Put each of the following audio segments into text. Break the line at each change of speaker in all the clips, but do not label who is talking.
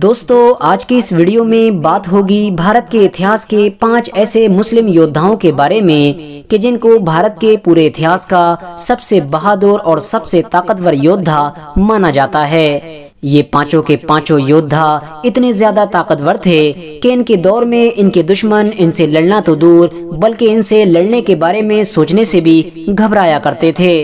دوستو آج کی اس ویڈیو میں بات ہوگی بھارت کے اتہاس کے 5 ایسے مسلم یودھاؤں کے بارے میں کہ جن کو بھارت کے پورے اتہاس کا سب سے بہادر اور سب سے طاقتور یودھا مانا جاتا ہے۔ یہ پانچوں کے پانچوں یودھا اتنے زیادہ طاقتور تھے کہ ان کے دور میں ان کے دشمن ان سے لڑنا تو دور بلکہ ان سے لڑنے کے بارے میں سوچنے سے بھی گھبرایا کرتے تھے۔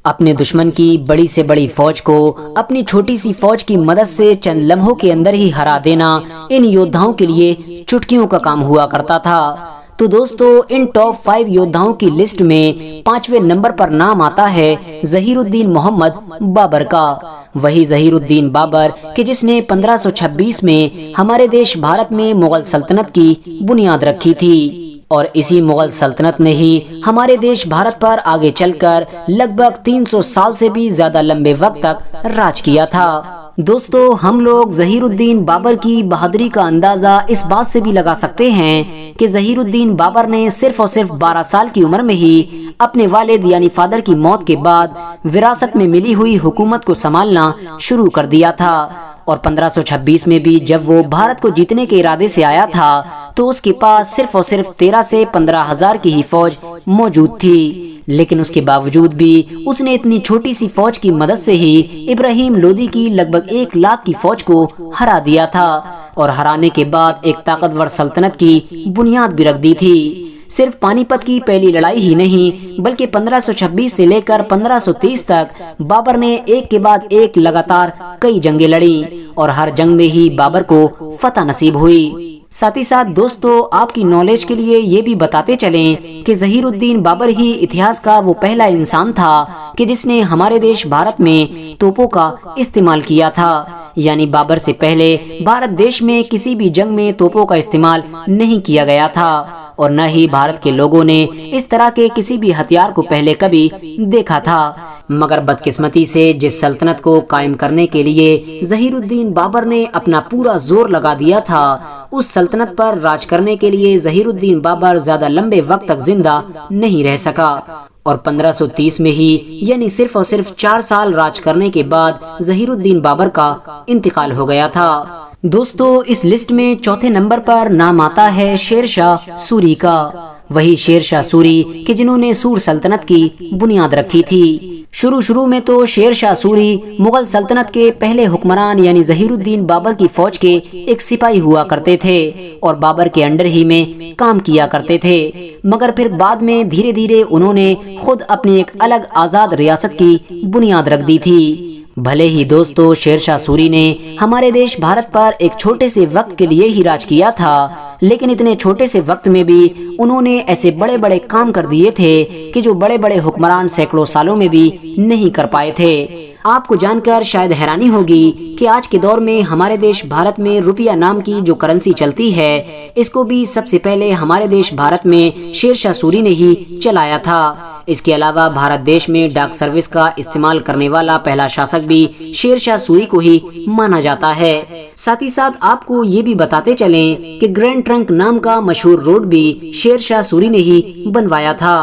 اپنے دشمن کی بڑی سے بڑی فوج کو اپنی چھوٹی سی فوج کی مدد سے چند لمحوں کے اندر ہی ہرا دینا ان یودھاؤں کے لیے چٹکیوں کا کام ہوا کرتا تھا۔ تو دوستو ان ٹاپ 5 یودھاؤں کی لسٹ میں 5ویں نمبر پر نام آتا ہے ظہیر الدین محمد بابر کا۔ وہی ظہیر الدین بابر کہ جس نے 1526 میں ہمارے دیش بھارت میں مغل سلطنت کی بنیاد رکھی تھی، اور اسی مغل سلطنت نے ہی ہمارے دیش بھارت پر آگے چل کر لگ بھگ 300 سال سے بھی زیادہ لمبے وقت تک راج کیا تھا۔ دوستو ہم لوگ ظہیر الدین بابر کی بہادری کا اندازہ اس بات سے بھی لگا سکتے ہیں کہ ظہیر الدین بابر نے صرف اور صرف 12 سال کی عمر میں ہی اپنے والد یعنی فادر کی موت کے بعد وراثت میں ملی ہوئی حکومت کو سنبھالنا شروع کر دیا تھا، اور 1526 میں بھی جب وہ بھارت کو جیتنے کے ارادے سے آیا تھا تو اس کے پاس صرف اور صرف 13 سے 15 ہزار کی ہی فوج موجود تھی، لیکن اس کے باوجود بھی اس نے اتنی چھوٹی سی فوج کی مدد سے ہی ابراہیم لودھی کی لگ بھگ 1 لاکھ کی فوج کو ہرا دیا تھا، اور ہرانے کے بعد ایک طاقتور سلطنت کی بنیاد بھی رکھ دی تھی۔ صرف پانی پت کی پہلی لڑائی ہی نہیں بلکہ 1526 سے لے کر 1530 تک بابر نے ایک کے بعد ایک لگاتار کئی جنگیں لڑیں، اور ہر جنگ میں ہی بابر کو فتح نصیب ہوئی۔ ساتھ ہی ساتھ دوستو آپ کی نالج کے لیے یہ بھی بتاتے چلیں کہ ظہیر الدین بابر ہی اتہاس کا وہ پہلا انسان تھا کہ جس نے ہمارے دیش بھارت میں توپوں کا استعمال کیا تھا، یعنی بابر سے پہلے بھارت دیش میں کسی بھی جنگ میں توپوں کا استعمال نہیں کیا گیا تھا، اور نہ ہی بھارت کے لوگوں نے اس طرح کے کسی بھی ہتھیار کو پہلے کبھی دیکھا تھا۔ مگر بدقسمتی سے جس سلطنت کو قائم کرنے کے لیے ظہیر الدین بابر نے اپنا پورا زور لگا دیا تھا، اس سلطنت پر راج کرنے کے لیے ظہیر الدین بابر زیادہ لمبے وقت تک زندہ نہیں رہ سکا، اور 1530 میں ہی یعنی صرف اور صرف 4 سال راج کرنے کے بعد ظہیر الدین بابر کا انتقال ہو گیا تھا۔ دوستو اس لسٹ میں چوتھے نمبر پر نام آتا ہے شیر شاہ سوری کا۔ وہی شیر شاہ سوری کہ جنہوں نے سور سلطنت کی بنیاد رکھی تھی۔ شروع میں تو شیر شاہ سوری مغل سلطنت کے پہلے حکمران یعنی ظہیر الدین بابر کی فوج کے ایک سپاہی ہوا کرتے تھے، اور بابر کے انڈر ہی میں کام کیا کرتے تھے، مگر پھر بعد میں دھیرے دھیرے انہوں نے خود اپنی ایک الگ آزاد ریاست کی بنیاد رکھ دی تھی۔ بھلے ہی دوستو شیر شاہ سوری نے ہمارے دیش بھارت پر ایک چھوٹے سے وقت کے لیے ہی راج کیا تھا، لیکن اتنے چھوٹے سے وقت میں بھی انہوں نے ایسے بڑے بڑے کام کر دیے تھے کہ جو بڑے بڑے حکمران سینکڑوں سالوں میں بھی نہیں کر پائے تھے۔ آپ کو جان کر شاید حیرانی ہوگی کہ آج کے دور میں ہمارے دیش بھارت میں روپیہ نام کی جو کرنسی چلتی ہے، اس کو بھی سب سے پہلے ہمارے دیش بھارت میں شیر شاہ سوری نے ہی چلایا تھا۔ اس کے علاوہ بھارت دیش میں ڈاک سروس کا استعمال کرنے والا پہلا شاسک بھی شیر شاہ سوری کو ہی مانا جاتا ہے۔ ساتھ ہی ساتھ آپ کو یہ بھی بتاتے چلیں کہ گرینڈ ٹرنک نام کا مشہور روڈ بھی شیر شاہ سوری نے ہی بنوایا تھا۔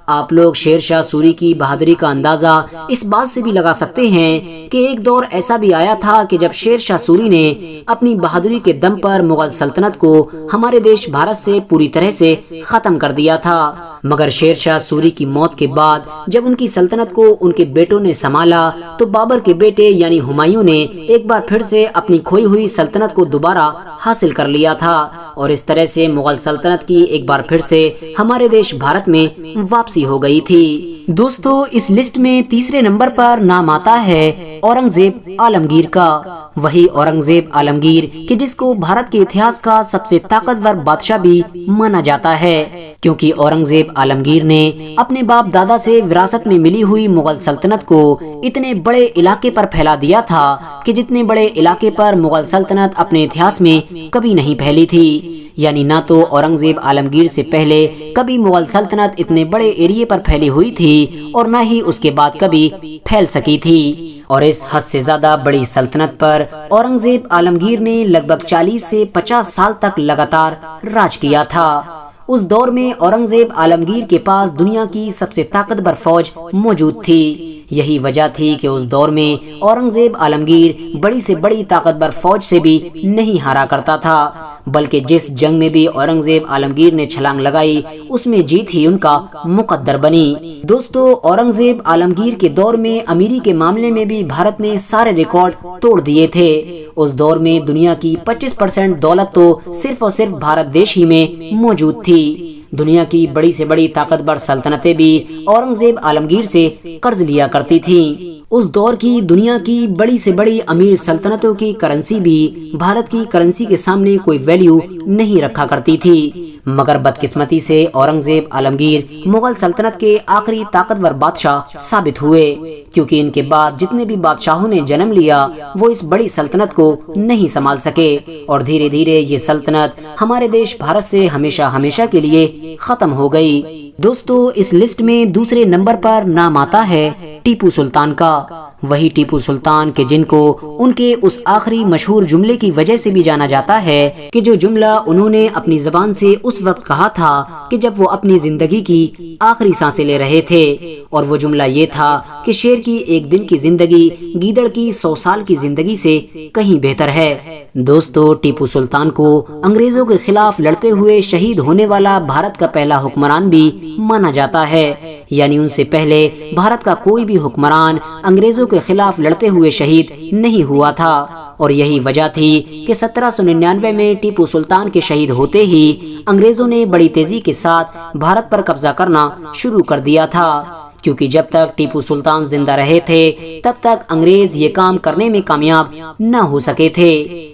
آپ لوگ شیر شاہ سوری کی بہادری کا اندازہ اس بات سے بھی لگا سکتے ہیں کہ ایک دور ایسا بھی آیا تھا کہ جب شیر شاہ سوری نے اپنی بہادری کے دم پر مغل سلطنت کو ہمارے دیش بھارت سے پوری طرح سے ختم کر دیا تھا، مگر شیر شاہ سوری کی موت کے بعد جب ان کی سلطنت کو ان کے بیٹوں نے سنبھالا تو بابر کے بیٹے یعنی ہمایوں نے ایک بار پھر سے اپنی کھوئی ہوئی سلطنت کو دوبارہ حاصل کر لیا تھا، اور اس طرح سے مغل سلطنت کی ایک بار پھر سے ہمارے دیش بھارت میں واپسی ہو گئی تھی۔ دوستو اس لسٹ میں تیسرے نمبر پر نام آتا ہے اورنگزیب عالمگیر کا۔ وہی اورنگزیب عالمگیر کہ جس کو بھارت کے اتہاس کا سب سے طاقتور بادشاہ بھی مانا جاتا ہے، کیونکہ اورنگزیب عالمگیر نے اپنے باپ دادا سے وراثت میں ملی ہوئی مغل سلطنت کو اتنے بڑے علاقے پر پھیلا دیا تھا کہ جتنے بڑے علاقے پر مغل سلطنت اپنے اتہاس میں کبھی نہیں پھیلی تھی، یعنی نہ تو اورنگزیب عالمگیر سے پہلے کبھی مغل سلطنت اتنے بڑے ایریے پر پھیلی ہوئی تھی، اور نہ ہی اس کے بعد کبھی پھیل سکی تھی۔ اور اس حد سے زیادہ بڑی سلطنت پر اورنگزیب عالمگیر نے لگ بھگ 40 سے 50 سال تک لگاتار راج کیا تھا۔ اس دور میں اورنگزیب عالمگیر کے پاس دنیا کی سب سے طاقتور فوج موجود تھی، یہی وجہ تھی کہ اس دور میں اورنگزیب عالمگیر بڑی سے بڑی طاقتور فوج سے بھی نہیں ہارا کرتا تھا، بلکہ جس جنگ میں بھی اورنگزیب عالمگیر نے چھلانگ لگائی اس میں جیت ہی ان کا مقدر بنی۔ دوستو، اورنگزیب عالمگیر کے دور میں امیری کے معاملے میں بھی بھارت نے سارے ریکارڈ توڑ دیے تھے۔ اس دور میں دنیا کی 25% دولت تو صرف اور صرف بھارت دیش ہی میں موجود تھی۔ دنیا کی بڑی سے بڑی طاقتور سلطنتیں بھی اورنگزیب عالمگیر سے قرض لیا کرتی تھیں۔ اس دور کی دنیا کی بڑی سے بڑی امیر سلطنتوں کی کرنسی بھی بھارت کی کرنسی کے سامنے کوئی ویلیو نہیں رکھا کرتی تھی، مگر بدقسمتی سے اورنگزیب عالمگیر مغل سلطنت کے آخری طاقتور بادشاہ ثابت ہوئے، کیونکہ ان کے بعد جتنے بھی بادشاہوں نے جنم لیا وہ اس بڑی سلطنت کو نہیں سنبھال سکے، اور دھیرے دھیرے یہ سلطنت ہمارے دیش بھارت سے ہمیشہ ہمیشہ کے لیے ختم ہو گئی۔ دوستو، اس لسٹ میں دوسرے نمبر پر نام آتا ہے ٹیپو سلطان کا، وہی ٹیپو سلطان کہ جن کو ان کے اس آخری مشہور جملے کی وجہ سے بھی جانا جاتا ہے کہ جو جملہ انہوں نے اپنی زبان سے اس وقت کہا تھا کہ جب وہ اپنی زندگی کی آخری سانسیں لے رہے تھے، اور وہ جملہ یہ تھا کہ شیر کی ایک دن کی زندگی گیدڑ کی 100 سال کی زندگی سے کہیں بہتر ہے۔ دوستو، ٹیپو سلطان کو انگریزوں کے خلاف لڑتے ہوئے شہید ہونے والا بھارت کا پہلا حکمران بھی مانا جاتا ہے، یعنی ان سے پہلے بھارت کا کوئی بھی حکمران انگریزوں کے خلاف لڑتے ہوئے شہید نہیں ہوا تھا، اور یہی وجہ تھی کہ 1799 میں ٹیپو سلطان کے شہید ہوتے ہی انگریزوں نے بڑی تیزی کے ساتھ بھارت پر قبضہ کرنا شروع کر دیا تھا، کیونکہ جب تک ٹیپو سلطان زندہ رہے تھے تب تک انگریز یہ کام کرنے میں کامیاب نہ ہو سکے تھے۔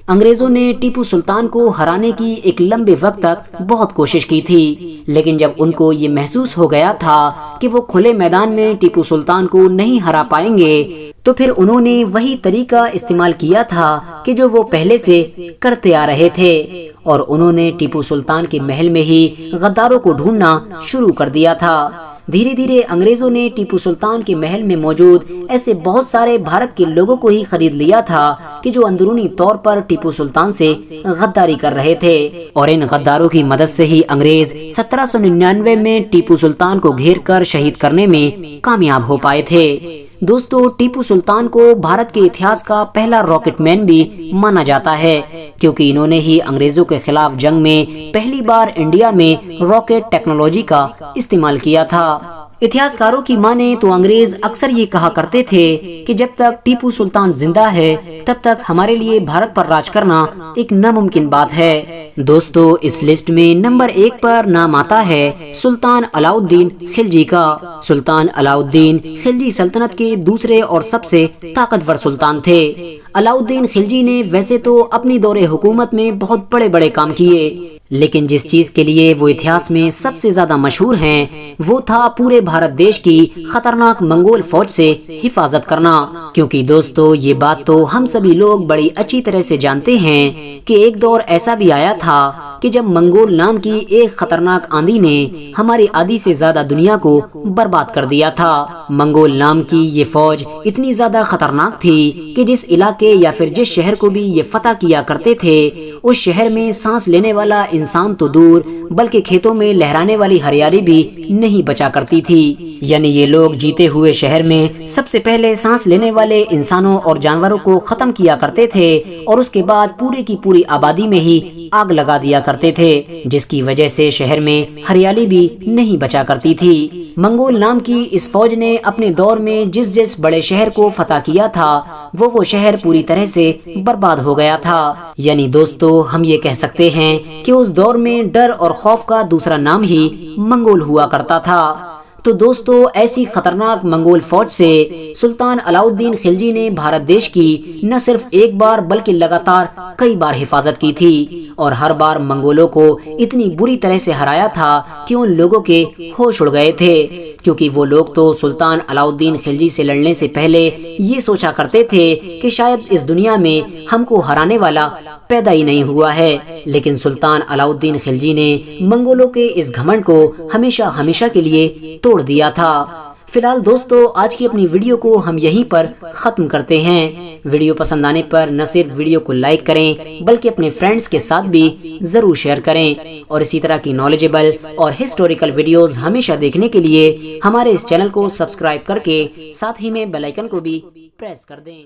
انگریزوں نے ٹیپو سلطان کو ہرانے کی ایک لمبے وقت تک بہت کوشش کی تھی، لیکن جب ان کو یہ محسوس ہو گیا تھا کہ وہ کھلے میدان میں ٹیپو سلطان کو نہیں ہرا پائیں گے، تو پھر انہوں نے وہی طریقہ استعمال کیا تھا کہ جو وہ پہلے سے کرتے آ رہے تھے، اور انہوں نے ٹیپو سلطان کے محل میں ہی غداروں کو ڈھونڈنا شروع کر دیا تھا۔ دھیرے دھیرے انگریزوں نے ٹیپو سلطان کے محل میں موجود ایسے بہت سارے بھارت کے لوگوں کو ہی خرید لیا تھا کہ جو اندرونی طور پر ٹیپو سلطان سے غداری کر رہے تھے، اور ان غداروں کی مدد سے ہی انگریز 1799 میں ٹیپو سلطان کو گھیر کر شہید کرنے میں کامیاب ہو پائے تھے۔ دوستو، ٹیپو سلطان کو بھارت کے اتہاس کا پہلا راکٹ مین بھی مانا جاتا ہے، کیونکہ انہوں نے ہی انگریزوں کے خلاف جنگ میں پہلی بار انڈیا میں راکٹ ٹیکنالوجی کا استعمال کیا تھا۔ اتہاسکاروں کی مانے تو انگریز اکثر یہ کہا کرتے تھے کہ جب تک ٹیپو سلطان زندہ ہے تب تک ہمارے لیے بھارت پر راج کرنا ایک ناممکن بات ہے۔ دوستو، اس لسٹ میں نمبر 1 پر نام آتا ہے سلطان علاء الدین خلجی کا۔ سلطان علاء الدین خلجی سلطنت کے دوسرے اور سب سے طاقتور سلطان تھے۔ علاء الدین خلجی نے ویسے تو اپنی دور حکومت میں بہت بڑے بڑے کام کیے، لیکن جس چیز کے لیے وہ اتہاس میں سب سے زیادہ مشہور ہیں وہ تھا پورے بھارت دیش کی خطرناک منگول فوج سے حفاظت کرنا، کیونکہ دوستو یہ بات تو ہم سبھی لوگ بڑی اچھی طرح سے جانتے ہیں کہ ایک دور ایسا بھی آیا تھا کہ جب منگول نام کی ایک خطرناک آندھی نے ہماری آدھی سے زیادہ دنیا کو برباد کر دیا تھا۔ منگول نام کی یہ فوج اتنی زیادہ خطرناک تھی کہ جس علاقے یا پھر جس شہر کو بھی یہ فتح کیا کرتے تھے اس شہر میں سانس لینے والا انسان تو دور بلکہ کھیتوں میں لہرانے والی ہریالی بھی نہیں بچا کرتی تھی، یعنی یہ لوگ جیتے ہوئے شہر میں سب سے پہلے سانس لینے والے انسانوں اور جانوروں کو ختم کیا کرتے تھے، اور اس کے بعد پورے کی پوری آبادی میں ہی آگ لگا دیا کرتے تھے، جس کی وجہ سے شہر میں ہریالی بھی نہیں بچا کرتی تھی۔ منگول نام کی اس فوج نے اپنے دور میں جس جس بڑے شہر کو فتح کیا تھا وہ شہر پوری طرح سے برباد ہو گیا تھا، یعنی دوستو ہم یہ کہہ سکتے ہیں کہ اس دور میں ڈر اور خوف کا دوسرا نام ہی منگول ہوا کرتا تھا۔ تو دوستو ایسی خطرناک منگول فوج سے سلطان علاء الدین خلجی نے بھارت دیش کی نہ صرف ایک بار بلکہ لگاتار کئی بار حفاظت کی تھی، اور ہر بار منگولوں کو اتنی بری طرح سے ہرایا تھا کہ ان لوگوں کے ہوش اڑ گئے تھے، کیونکہ وہ لوگ تو سلطان علاء الدین خلجی سے لڑنے سے پہلے یہ سوچا کرتے تھے کہ شاید اس دنیا میں ہم کو ہرانے والا پیدا ہی نہیں ہوا ہے، لیکن سلطان علاء الدین خلجی نے منگولوں کے اس گھمنڈ کو ہمیشہ ہمیشہ کے لیے توڑ دیا تھا۔ فی الحال دوستو آج کی اپنی ویڈیو کو ہم یہیں پر ختم کرتے ہیں۔ ویڈیو پسند آنے پر نہ صرف ویڈیو کو لائک کریں بلکہ اپنے فرینڈز کے ساتھ بھی ضرور شیئر کریں، اور اسی طرح کی نالجیبل اور ہسٹوریکل ویڈیوز ہمیشہ دیکھنے کے لیے ہمارے اس چینل کو سبسکرائب کر کے ساتھ ہی میں بیل آئیکن کو بھی پریس کر دیں۔